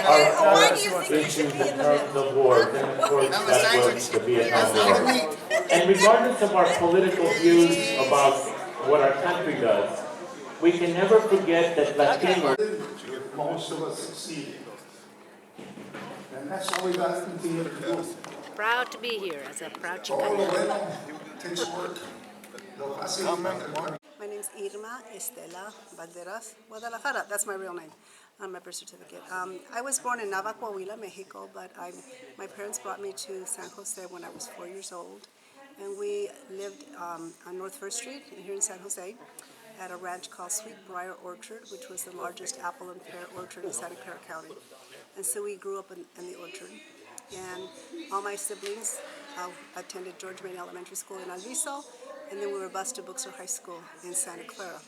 Why do you think you should be in the middle? The board, and of course that was the Vietnam War. And regardless of our political views about what our country does, we can never forget that Latinos. Most of us succeeded. And that's all we got to continue to do. Proud to be here as a proud All Chicano. the way takes work. My name's Irma Balderas, Guadalajara. That's my real name on my birth certificate. I was born in Nava, Coahuila, Mexico, but my parents brought me to San Jose when I was 4 years old. And we lived on North 1st Street here in San Jose at a ranch called Sweet Briar Orchard, which was the largest apple and pear orchard in Santa Clara County. And so we grew up in the orchard. And all my siblings attended George Main Elementary School in Alviso, and then we were bused to Buxer High School in Santa Clara.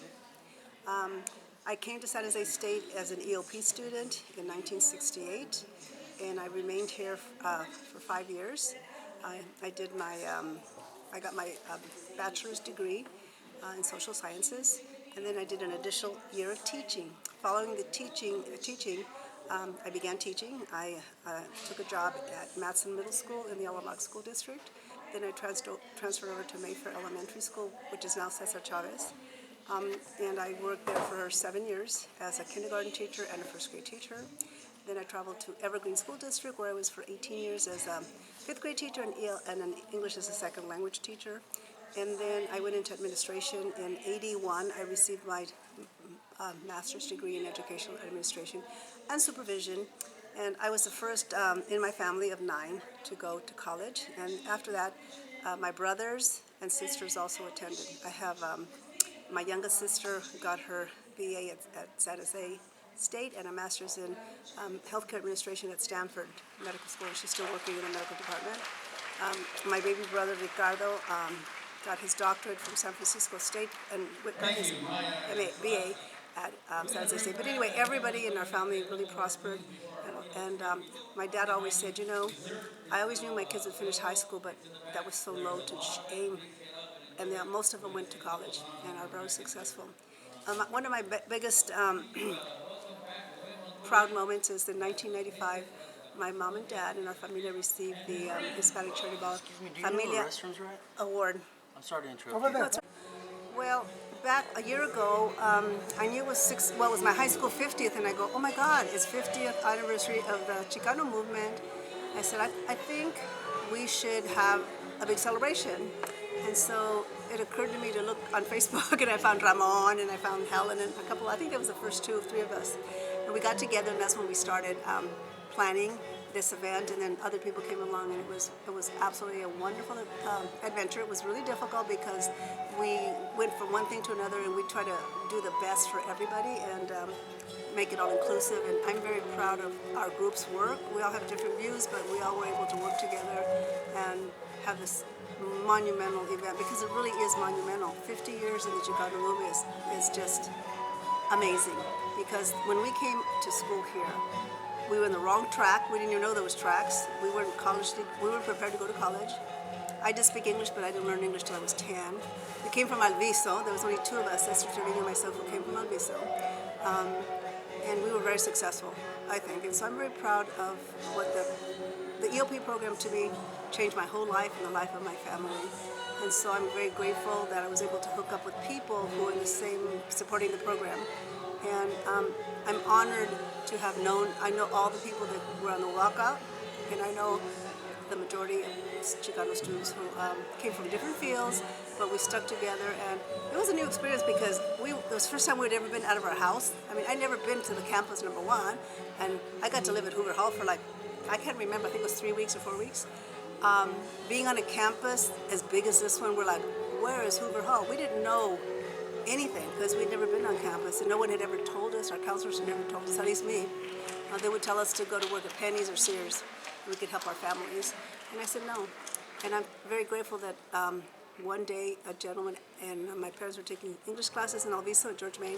I came to San Jose State as an EOP student in 1968, and I remained here for 5 years. I got my bachelor's degree in social sciences, and then I did an additional year of teaching. Following the teaching, I began teaching. I took a job at Matson Middle School in the Alamo School District. Then I transferred over to Mayfair Elementary School, which is now Cesar Chavez. And I worked there for 7 years as a kindergarten teacher and a first grade teacher. Then I traveled to Evergreen School District, where I was for 18 years as a fifth grade teacher and an English as a second language teacher. And then I went into administration. In '81, I received my master's degree in educational administration and supervision. And I was the first in my family of 9 to go to college. And after that, my brothers and sisters also attended. I have my youngest sister got her BA at San Jose State and a master's in healthcare administration at Stanford Medical School. She's still working in the medical department. My baby brother Ricardo got his doctorate from San Francisco State and got his BA at San Jose State. But anyway, everybody in our family really prospered. And my dad always said, you know, I always knew my kids would finish high school, but that was so low to aim. And most of them went to college and are very successful. One of my biggest proud moments is in 1995, my mom and dad and our familia received the Hispanic Charitable Familia Award. I'm sorry to interrupt. Well, back a year ago, I knew it was my high school 50th, and I go, oh my God, it's 50th anniversary of the Chicano movement. I said, I think we should have a big celebration. And so it occurred to me to look on Facebook, and I found Ramon, and I found Helen, and a couple, I think that was the first 2 or 3 of us. And we got together, and that's when we started planning this event, and then other people came along, and it was absolutely a wonderful adventure. It was really difficult because we went from one thing to another, and we tried to do the best for everybody and make it all inclusive. And I'm very proud of our group's work. We all have different views, but we all were able to work together and have this monumental event, because it really is monumental. 50 years in the Chicano movement is just amazing, because when we came to school here, we were in the wrong track. We didn't even know there was tracks. We weren't we weren't prepared to go to college. I did speak English, but I didn't learn English till I was 10. We came from Alviso. There was only 2 of us, Esther Trujillo and myself, who came from Alviso. And we were very successful, I think. And so I'm very proud of what the EOP program, to me, changed my whole life and the life of my family. And so I'm very grateful that I was able to hook up with people who are in the same, supporting the program. And I'm honored to have I know all the people that were on the walkout, and I know the majority of Chicano students who came from different fields, but we stuck together, and it was a new experience because it was the first time we'd ever been out of our house. I mean, I'd never been to the campus, number one, and I got to live at Hoover Hall for I can't remember, I think it was 3 weeks or 4 weeks. Being on a campus as big as this one, we're like, where is Hoover Hall? We didn't know anything because we'd never been on campus, and no one had ever told us, our counselors had never told us, at least me. They would tell us to go to work at Penny's or Sears, and we could help our families. And I said no. And I'm very grateful that one day a gentleman, and my parents were taking English classes in Alviso at George Main,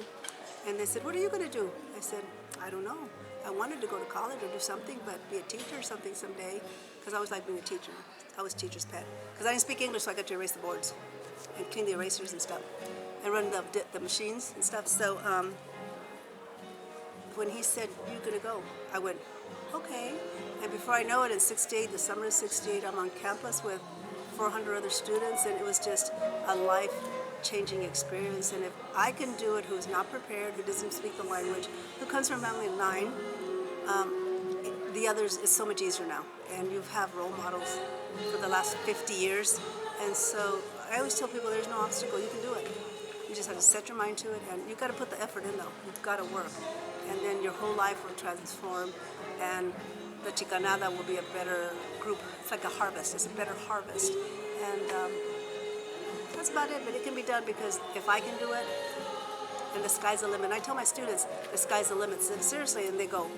and they said, what are you going to do? I said, I don't know. I wanted to go to college or do something, but be a teacher or something someday, because I always liked being a teacher. I was teacher's pet. Because I didn't speak English, so I got to erase the boards and clean the erasers and stuff, and run the machines and stuff. So when he said, "You're gonna go," I went, "Okay." And before I know it, in '68, the summer of '68, I'm on campus with 400 other students, and it was just a life-changing experience. And if I can do it, who's not prepared, who doesn't speak the language, who comes from a family of 9, the others is so much easier now. And you have role models for the last 50 years. And so I always tell people there's no obstacle, you can do it. You just have to set your mind to it, and you've got to put the effort in though. You've got to work. And then your whole life will transform, and the Chicanada will be a better group. It's like a harvest, it's a better harvest. And that's about it, but it can be done because if I can do it, and the sky's the limit. And I tell my students, the sky's the limit, seriously, and they go,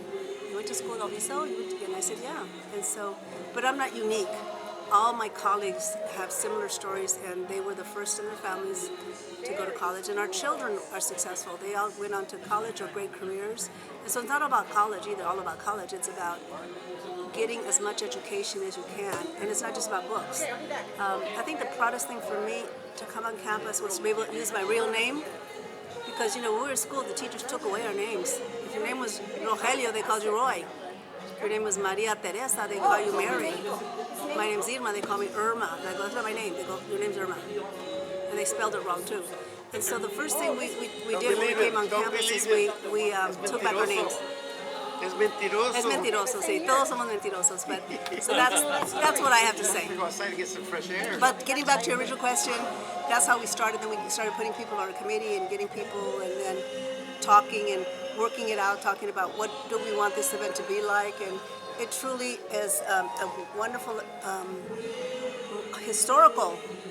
"You went to school in Oviso?" And I said, "Yeah." And so, but I'm not unique. All my colleagues have similar stories, and they were the first in their families to go to college, and our children are successful. They all went on to college or great careers. And so it's not about college either, all about college. It's about getting as much education as you can, and it's not just about books. I think the proudest thing for me to come on campus was to be able to use my real name, because when we were in school, the teachers took away our names. If your name was Rogelio, they called you Roy. If your name was Maria Teresa, they call you Mary. My name's Irma, they call me Irma. And I go, "That's not my name." They go, "Your name's Irma." And they spelled it wrong too. And so the first thing we did when we came on campus is we took back our names. Es mentiroso. Es mentiroso, sí. Todos somos mentirosos. But so that's what I have to say. Go outside to get some fresh air. But getting back to your original question, that's how we started. Then we started putting people on a committee and getting people, and then talking and working it out, talking about what do we want this event to be like. And it truly is a wonderful,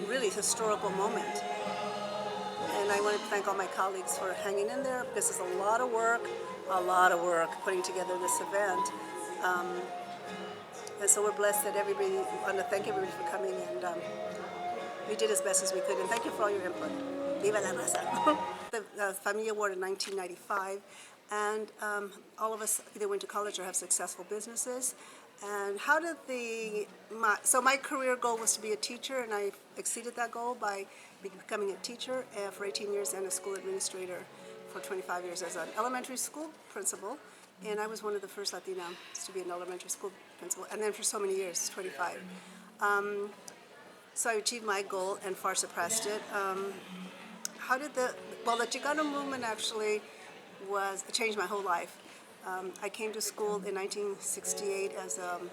really historical moment. And I want to thank all my colleagues for hanging in there, because it's a lot of work putting together this event. And so we're blessed that everybody, I want to thank everybody for coming, and we did as best as we could. And thank you for all your input. Viva la raza. The Familia Award in 1995, and all of us either went to college or have successful businesses. And how did so my career goal was to be a teacher, and I exceeded that goal by becoming a teacher for 18 years and a school administrator for 25 years as an elementary school principal. And I was one of the first Latinas to be an elementary school principal, and then for so many years, 25. So I achieved my goal and far surpassed it. The Chicano movement actually changed my whole life. I came to school in 1968 as an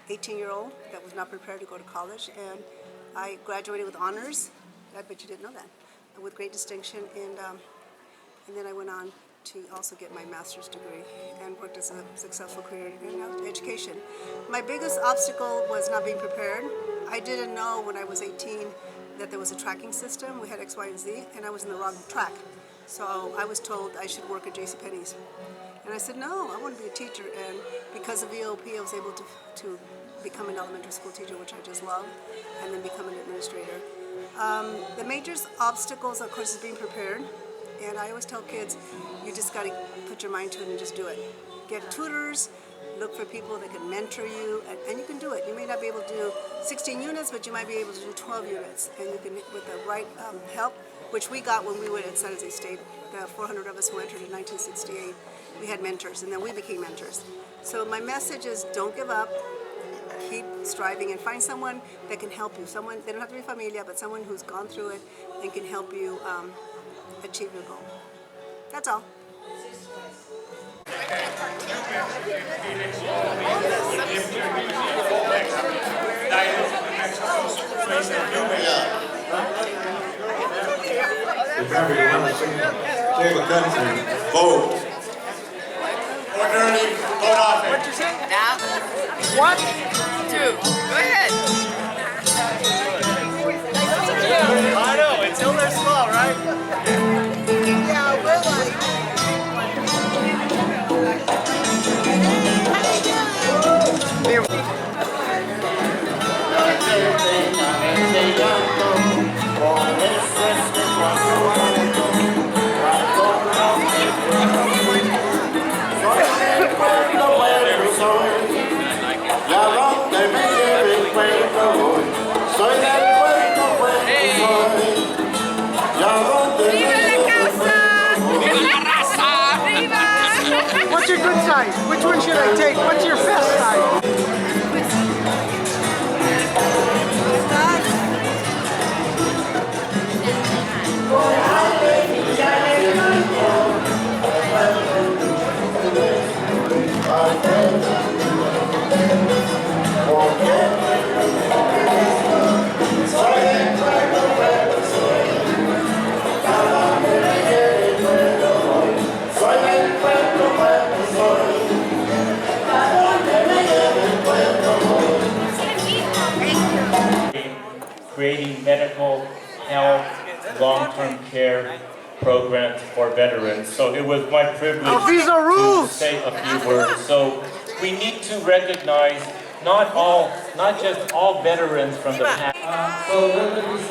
18-year-old that was not prepared to go to college, and I graduated with honors. I bet you didn't know that. With great distinction, and then I went on to also get my master's degree and worked as a successful career in education. My biggest obstacle was not being prepared. I didn't know when I was 18 that there was a tracking system. We had X, Y, and Z, and I was in the wrong track. So I was told I should work at JCPenney's. And I said, no, I want to be a teacher. And because of VOP, I was able to become an elementary school teacher, which I just love, and then become an administrator. The major obstacles, of course, is being prepared. And I always tell kids, you just got to put your mind to it and just do it. Get tutors, look for people that can mentor you, and you can do it. You may not be able to do 16 units, but you might be able to do 12 units. And you can, with the right help, which we got when we were at San Jose State, the 400 of us who entered in 1968, we had mentors, and then we became mentors. So my message is, don't give up. Keep striving and find someone that can help you. Someone, they don't have to be familia, but someone who's gone through it and can help you achieve your goal. That's all. Vote. Orderly, vote off it. What'd you say? Now? 1, 2, go ahead. I know, until they're slow, right? Yeah, we're like... What side? Which one should I take? What's your best side? Creating medical, health, long-term care programs for veterans. So it was my privilege These are to rules. say a few words. So we need to recognize not just all veterans from the past. So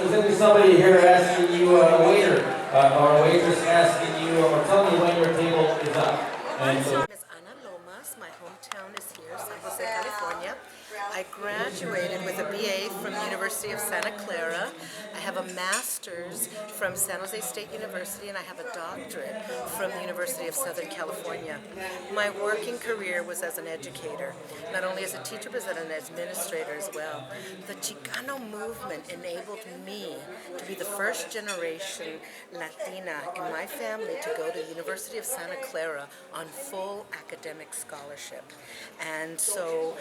there'll be somebody here asking you, a waiter or a waitress asking you, or tell me when your table is up. And so. Miss Lomas. My hometown is here, San Jose, California. I graduated with a BA from the University of Santa Clara. I have a master's from San Jose State University, and I have a doctorate from the University of Southern California. My working career was as an educator, not only as a teacher, but as an administrator as well. The Chicano movement enabled me to be the first generation Latina in my family to go to the University of Santa Clara on full academic scholarship. And so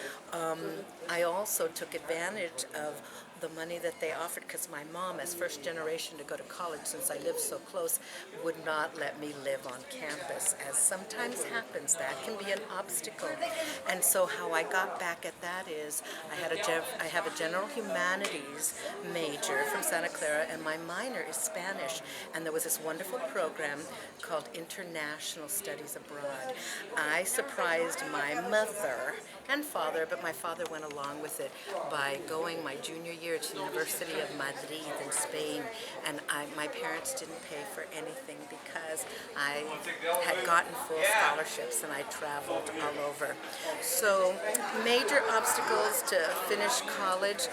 I also took advantage of the money that they offered, because my mom, as first generation to go to college, since I lived so close, would not let me live on campus. As sometimes happens, that can be an obstacle. And so how I got back at that is I have a general humanities major from Santa Clara, and my minor is Spanish. And there was this wonderful program called International Studies Abroad. I surprised my mother and father, but my father went along with it by going my junior year to the University of Madrid in Spain, and my parents didn't pay for anything because I had gotten full scholarships and I traveled all over. So major obstacles to finish college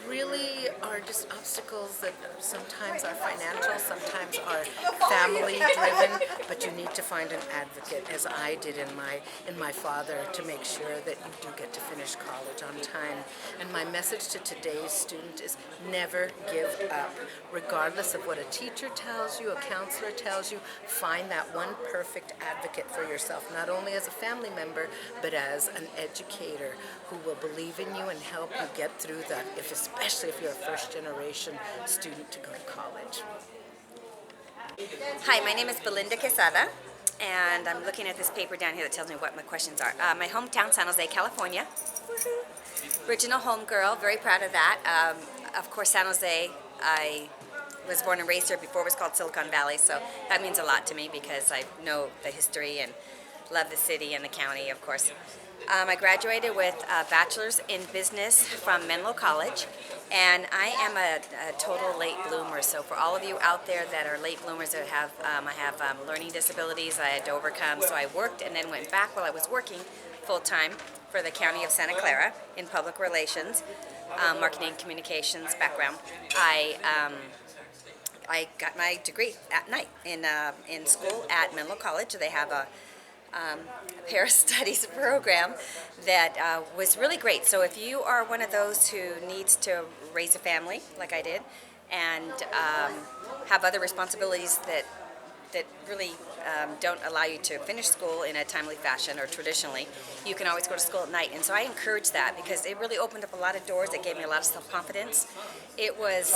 really are just obstacles that sometimes are financial, sometimes are family driven, but you need to find an advocate, as I did in my father, to make sure that you do get to finish college on time. And my message to today's student is never give up. Regardless of what a teacher tells you, a counselor tells you, find that one perfect advocate for yourself, not only as a family member, but as an educator who will believe in you and help you get through that, especially if you're a first-generation student to go to college. Hi, my name is Belinda Quesada, and I'm looking at this paper down here that tells me what my questions are. My hometown, San Jose, California. Woohoo. Original home girl, very proud of that. Of course, San Jose, I was born and raised here before it was called Silicon Valley, so that means a lot to me because I know the history and love the city and the county, of course. I graduated with a bachelor's in business from Menlo College, and I am a total late bloomer. So for all of you out there that are late bloomers that have, I have learning disabilities I had to overcome. So I worked and then went back while I was working full-time for the County of Santa Clara in public relations, marketing and communications background. I got my degree at night in school at Menlo College. They have a Paris Studies program that was really great. So if you are one of those who needs to raise a family, like I did, and have other responsibilities that really don't allow you to finish school in a timely fashion or traditionally, you can always go to school at night. And so I encourage that because it really opened up a lot of doors. It gave me a lot of self-confidence. It was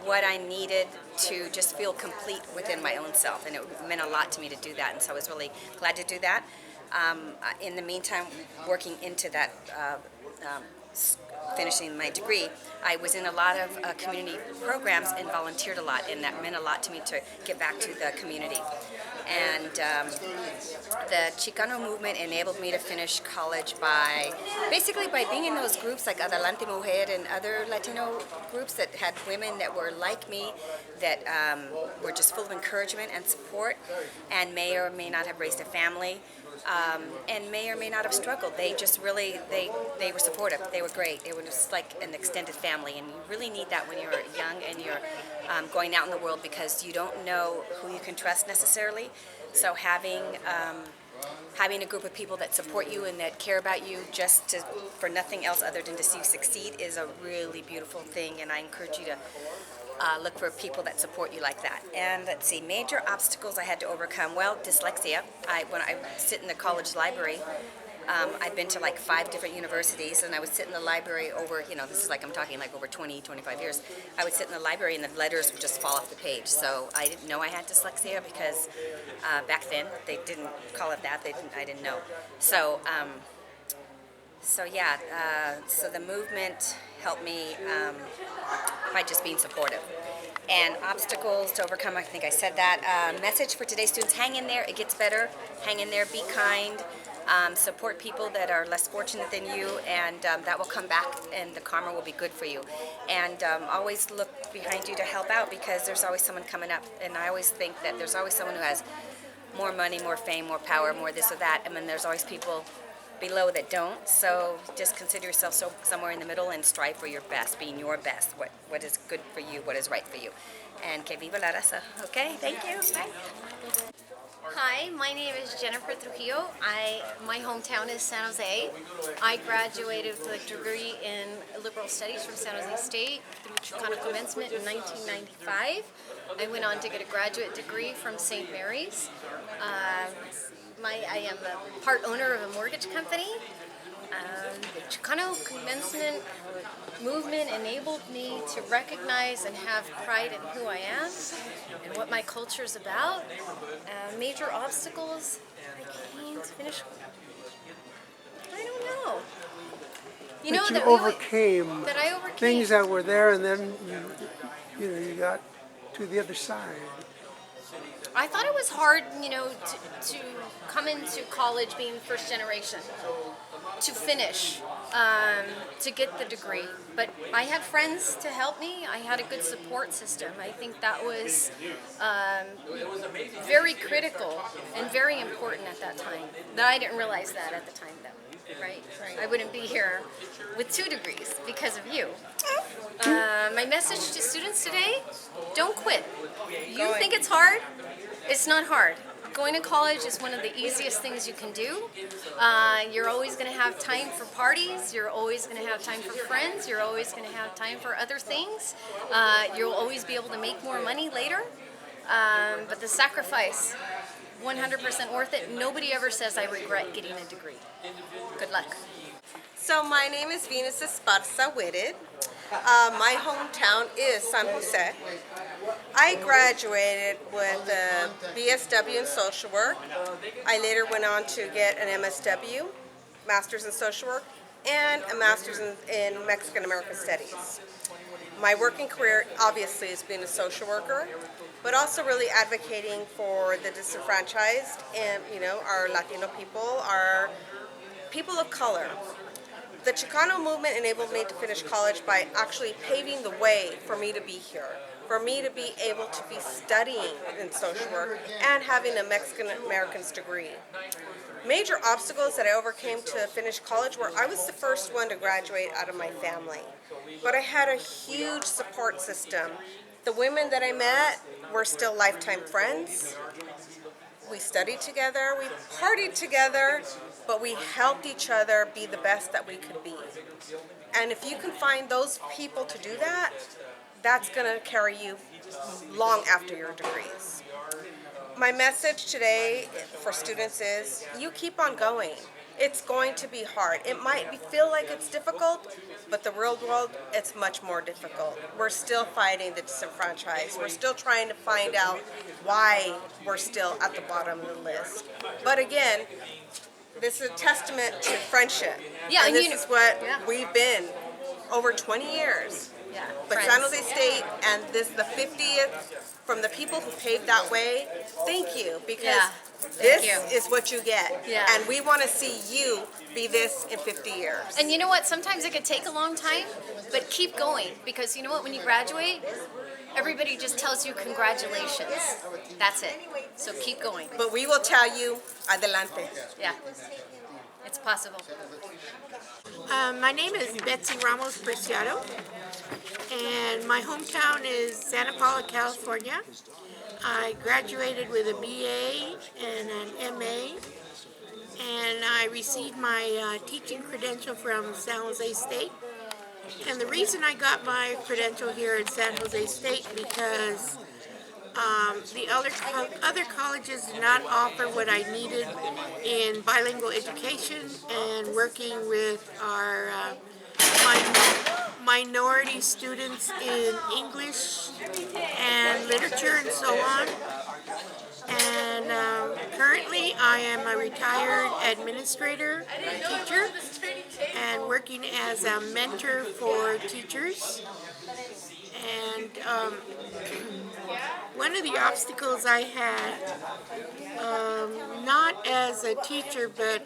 what I needed to just feel complete within my own self, and it meant a lot to me to do that, and so I was really glad to do that. In the meantime, working into that finishing my degree, I was in a lot of community programs and volunteered a lot, and that meant a lot to me to get back to the community. And the Chicano movement enabled me to finish college by being in those groups like Adelante Mujer and other Latino groups that had women that were like me, that were just full of encouragement and support, and may or may not have raised a family, and may or may not have struggled. They just really, they were supportive. They were great. They were just like an extended family, and you really need that when you're young and you're going out in the world, because you don't know who you can trust necessarily. So having having a group of people that support you and that care about you for nothing else other than to see you succeed is a really beautiful thing, and I encourage you to look for people that support you like that. And let's see, major obstacles I had to overcome. Well, dyslexia. When I sit in the college library, I've been to like 5 different universities, and I would sit in the library over, this is like I'm talking like over 20, 25 years. I would sit in the library and the letters would just fall off the page. So I didn't know I had dyslexia because back then they didn't call it that. I didn't know. So so the movement helped me by just being supportive. And obstacles to overcome, I think I said that. Message for today's students, hang in there, it gets better. Hang in there, be kind. Support people that are less fortunate than you, and that will come back and the karma will be good for you. And always look behind you to help out, because there's always someone coming up. And I always think that there's always someone who has more money, more fame, more power, more this or that, and then there's always people below that don't. So just consider yourself somewhere in the middle and strive for your best, being your best, what is good for you, what is right for you. And que viva la raza. Okay, thank you. Bye. Hi, my name is Jennifer Trujillo. My hometown is San Jose. I graduated with a degree in liberal studies from San Jose State through Chicano commencement in 1995. I went on to get a graduate degree from St. Mary's. I am a part owner of a mortgage company. The Chicano commencement movement enabled me to recognize and have pride in who I am and what my culture is about. Major obstacles I can't finish. I don't know. But you overcame I overcame things that were there, and then you got to the other side. I thought it was hard, to come into college being first generation, to finish, to get the degree. But I had friends to help me. I had a good support system. I think that was very critical and very important at that time. I didn't realize that at the time, though. Right. I wouldn't be here with 2 degrees because of you. My message to students today: don't quit. You think it's hard? It's not hard. Going to college is one of the easiest things you can do. You're always going to have time for parties. You're always going to have time for friends. You're always going to have time for other things. You'll always be able to make more money later. But the sacrifice, 100% worth it. Nobody ever says I regret getting a degree. Good luck. So my name is Venus Esparza Whitted. My hometown is San Jose. I graduated with a BSW in social work. I later went on to get an MSW, Master's in Social Work, and a Master's in Mexican American Studies. My working career obviously is being a social worker, but also really advocating for the disenfranchised and, our Latino people, our people of color. The Chicano movement enabled me to finish college by actually paving the way for me to be here, for me to be able to be studying in social work and having a Mexican American's degree. Major obstacles that I overcame to finish college were I was the first one to graduate out of my family, but I had a huge support system. The women that I met were still lifetime friends. We studied together, we partied together, but we helped each other be the best that we could be. And if you can find those people to do that, that's going to carry you long after your degrees. My message today for students is you keep on going. It's going to be hard. It might feel like it's difficult, but the real world, it's much more difficult. We're still fighting the disenfranchised. We're still trying to find out why we're still at the bottom of the list. But again, this is a testament to friendship. Yeah, and this is what we've been over 20 years. Yeah, but San Jose State and this the 50th from the people who paved that way, thank you, because this is what you get. Yeah. And we want to see you be this in 50 years. And you know what? Sometimes it could take a long time, but keep going, because you know what? When you graduate, everybody just tells you congratulations. That's it. So keep going. But we will tell you, adelante. Yeah, it's possible. My name is Betsy Ramos Preciado, and my hometown is Santa Paula, California. I graduated with a BA and an MA and I received my teaching credential from San Jose State. And the reason I got my credential here at San Jose State because the other colleges did not offer what I needed in bilingual education and working with our minority students in English and literature and so on. And currently I am a retired administrator and teacher and working as a mentor for teachers. And one of the obstacles I had, not as a teacher but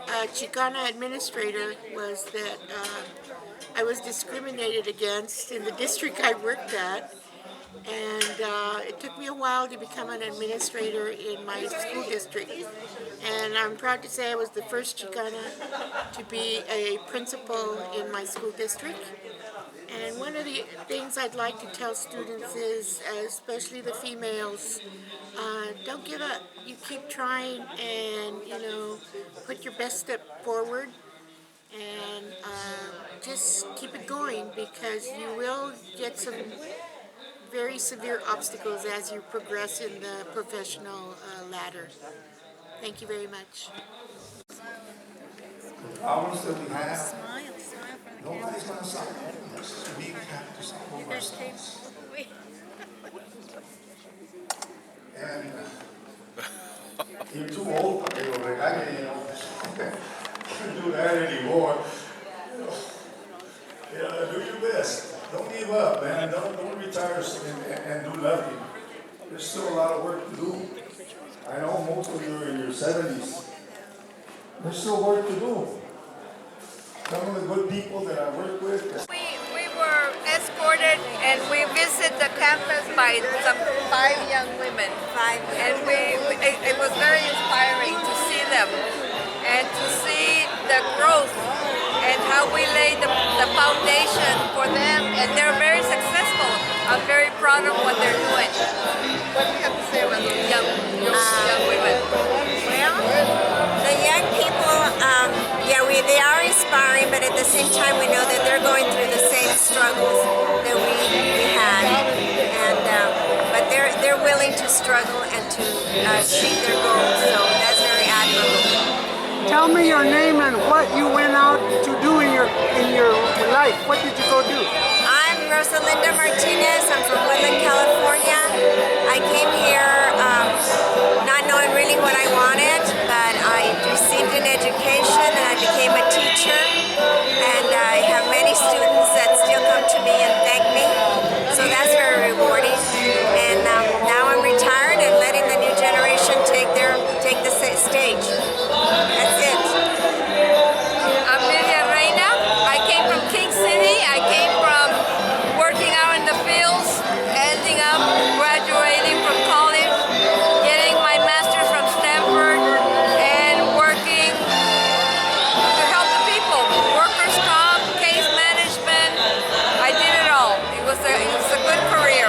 a Chicano administrator, was that I was discriminated against in the district I worked at. And it took me a while to become an administrator in my school district. And I'm proud to say I was the first Chicana to be a principal in my school district. And one of the things I'd like to tell students is, especially the females, don't give up. You keep trying and, put your best step forward. And just keep it going, because you will get some very severe obstacles as you progress in the professional ladder. Thank you very much. The problems that we have, nobody's going to solve them. We have to solve them ourselves. And you're too old to be over can't do that anymore. Do your best. Don't give up, man. Don't retire and do nothing. There's still a lot of work to do. I know most of you are in your 70s. There's still work to do. Some of the good people that I work with. We were escorted and we visited the campus by some 5 young women. And it was very inspiring to see them and to see the growth and how we laid the foundation for them, and they're very successful. I'm very proud of what they're doing. What do you have to say about those young women? Well, the young people, they are inspiring, but at the same time we know that they're going through the same struggles that we had, and but they're willing to struggle and to achieve their goals, so that's very admirable. Tell me your name and what you went out to do in your life. What did you go do? I'm Rosalinda Martinez. I'm from Woodland, California. I came here not knowing really what I wanted, but I received an education and I became a teacher. And I have many students that still come to me and thank me. So that's very rewarding. And now I'm retired and letting the new generation take the stage. That's it. I'm Lydia, Reyna. I came from King City. I came from working out in the fields, ending up graduating from college, getting my master's from Stanford, and working to help the people. Workers' comp, case management. I did it all. It was a good career,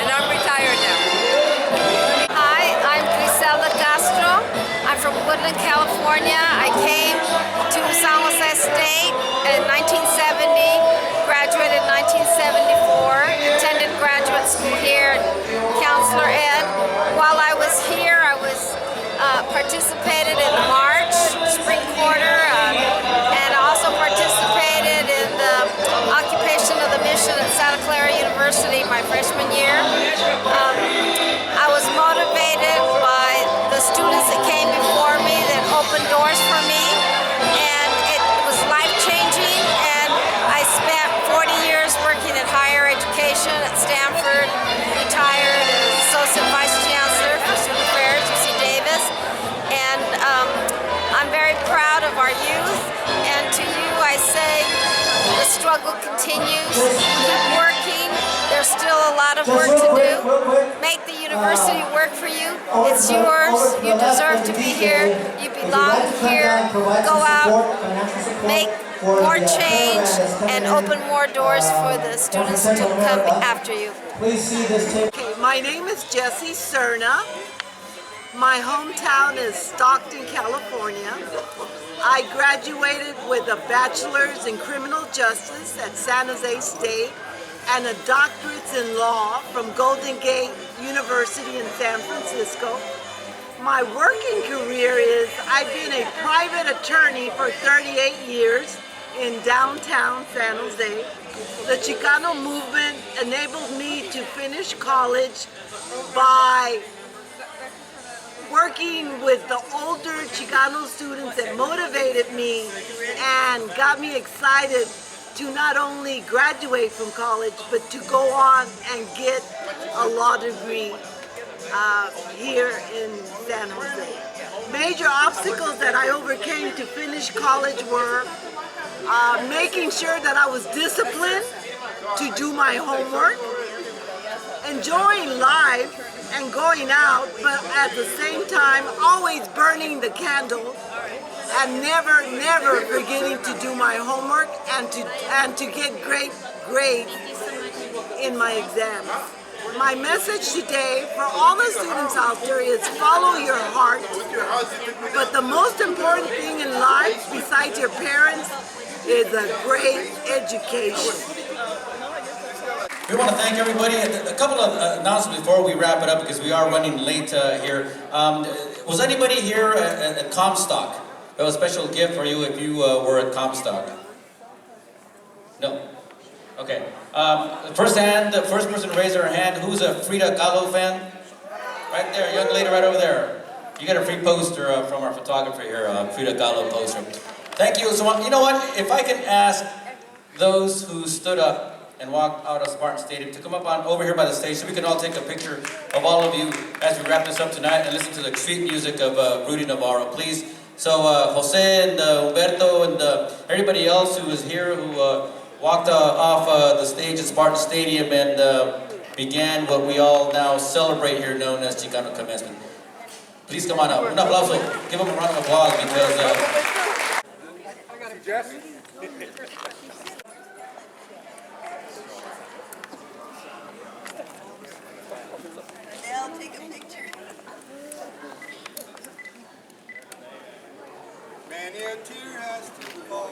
and I'm retired now. Hi, I'm Griselda Castro. I'm from Woodland, California. I came to San Jose State in 1970, graduated in 1974, attended graduate school here, Counselor Ed. While I was here, I was participated in the March, Spring Quarter, and also participated in the occupation of the mission at Santa Clara University my freshman year. I was motivated by the students that came before me that opened doors for me, and it was life-changing, and I spent 40 years working in higher education at Stanford, retired as Associate Vice Chancellor for Student Affairs, UC Davis, and I'm very proud of our youth, and to you I say the struggle continues. Keep working. There's still a lot of work to do. Make the university work for you. It's yours. You deserve to be here. You belong here. Go out, make more change, and open more doors for the students to come after you. Okay, my name is Jessie, Serna. My hometown is Stockton, California. I graduated with a bachelor's in criminal justice at San Jose State and a doctorate in law from Golden Gate University in San Francisco. My working career is I've been a private attorney for 38 years in downtown San Jose. The Chicano movement enabled me to finish college by working with the older Chicano students that motivated me and got me excited to not only graduate from college, but to go on and get a law degree here in San Jose. Major obstacles that I overcame to finish college were making sure that I was disciplined to do my homework, enjoying life and going out, but at the same time always burning the candle and never forgetting to do my homework and to get great grades in my exams. My message today for all the students out there is follow your heart, but the most important thing in life besides your parents is a great education. We want to thank everybody. A couple of announcements before we wrap it up because we are running late here. Was anybody here at Comstock? We have a special gift for you if you were at Comstock. No? Okay. First person to raise their hand. Who's a Frida Kahlo fan? Right there, young lady right over there. You got a free poster from our photographer here, Frida Kahlo poster. Thank you. So you know what? If I can ask those who stood up and walked out of Spartan Stadium to come up on over here by the stage so we can all take a picture of all of you as we wrap this up tonight and listen to the sweet music of Rudy Navarro, please. So Jose and Humberto and everybody else who was here who walked off the stage at Spartan Stadium and began what we all now celebrate here known as Chicano Commencement. Please come on up. Un aplauso. Give them a round of applause because... Jessie? I'll take a picture. Many a tear has to fall.